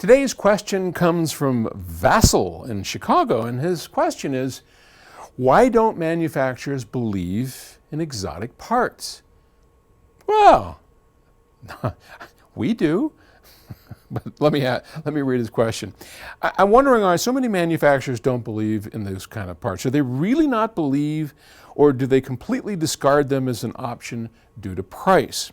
Today's question comes from Vassal in Chicago, and his question is, why don't manufacturers believe in exotic parts? Well, we do. But let me read his question. I'm wondering why so many manufacturers don't believe in those kind of parts. Do they really not believe, or do they completely discard them as an option due to price?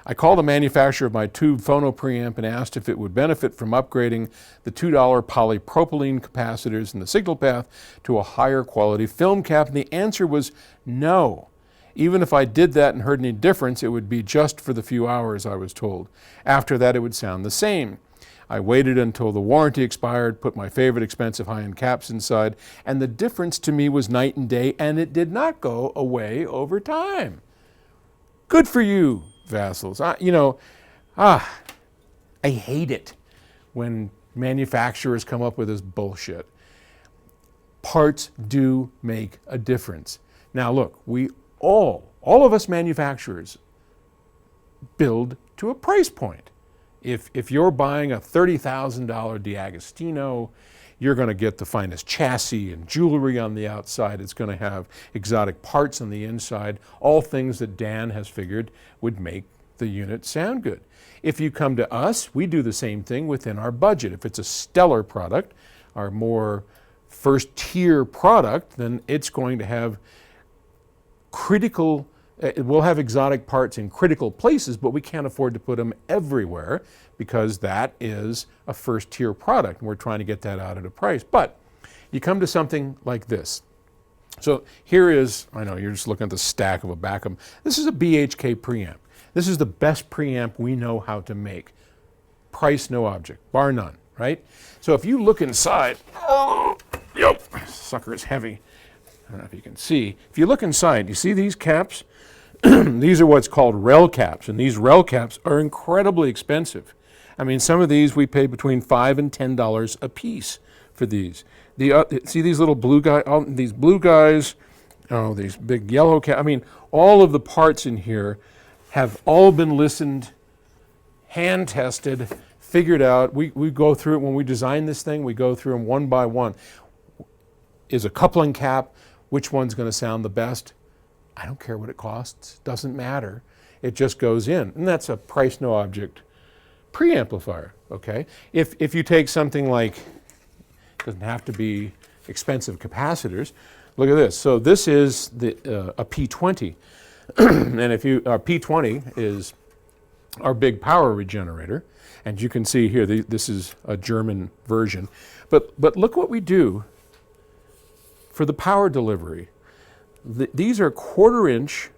I called a manufacturer of my tube phono preamp and asked if it would benefit from upgrading the $2 polypropylene capacitors in the signal path to a higher quality film cap, and the answer was no. Even if I did that and heard any difference, it would be just for the few hours, I was told. After that, it would sound the same. I waited until the warranty expired, put my favorite expensive high-end caps inside, and the difference to me was night and day, and it did not go away over time. Good for you, Vassals. I hate it when manufacturers come up with this bullshit. Parts do make a difference. Now look, all of us manufacturers build to a price point. If you're buying a $30,000 D'Agostino, you're going to get the finest chassis and jewelry on the outside. It's going to have exotic parts on the inside, all things that Dan has figured would make the unit sound good. If you come to us, we do the same thing within our budget. If it's a stellar product, our more first-tier product, then it's going to have we'll have exotic parts in critical places, but we can't afford to put them everywhere because that is a first-tier product, and we're trying to get that out at a price. But you come to something like this. So here is, I know you're just looking at the stack of a Backum. This is a BHK preamp. This is the best preamp we know how to make. Price, no object, bar none, right? So if you look inside, yep, sucker is heavy. I don't know if you can see. If you look inside, you see these caps? These are what's called rel caps, and these rel caps are incredibly expensive. I mean, some of these we pay between $5 and $10 a piece for these. See these little blue guys? These blue guys, these big yellow caps. I mean, all of the parts in here have all been listened, hand tested, figured out. We go through it when we design this thing. We go through them one by one. Is a coupling cap? Which one's going to sound the best? I don't care what it costs. Doesn't matter. It just goes in. And that's a price no object preamplifier, okay? If you take something like, it doesn't have to be expensive capacitors. Look at this. So this is a P20. And our P20 is our big power regenerator. And you can see here, this is a German version. But look what we do for the power delivery. These are 1/4 inch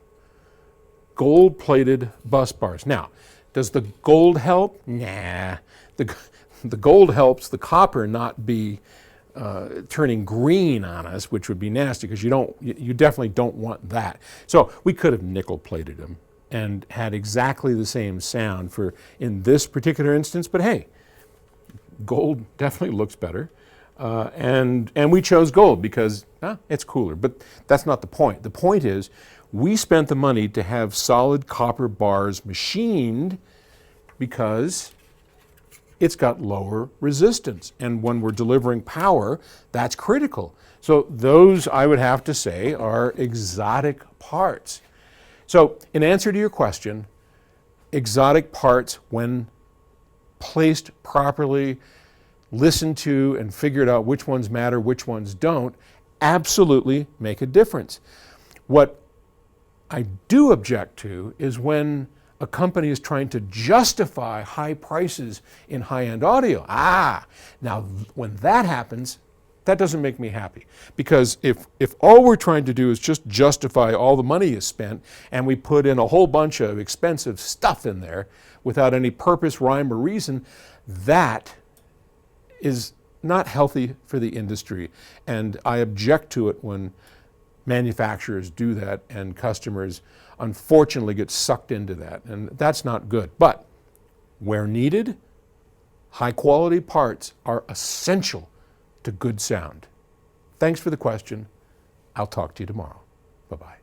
gold-plated bus bars. Now, does the gold help? Nah. The gold helps the copper not be turning green on us, which would be nasty, because you definitely don't want that. So we could have nickel-plated them and had exactly the same sound in this particular instance, but hey, gold definitely looks better. And we chose gold because it's cooler, but that's not the point. The point is we spent the money to have solid copper bars machined because it's got lower resistance. And when we're delivering power, that's critical. So those, I would have to say, are exotic parts. So in answer to your question, exotic parts, when placed properly, listened to and figured out which ones matter, which ones don't, absolutely make a difference. What I do object to is when a company is trying to justify high prices in high-end audio. Now when that happens, that doesn't make me happy. Because if all we're trying to do is just justify all the money you spent and we put in a whole bunch of expensive stuff in there without any purpose, rhyme, or reason, that is not healthy for the industry. And I object to it when manufacturers do that and customers unfortunately get sucked into that. And that's not good. But where needed, high quality parts are essential to good sound. Thanks for the question. I'll talk to you tomorrow. Bye-bye.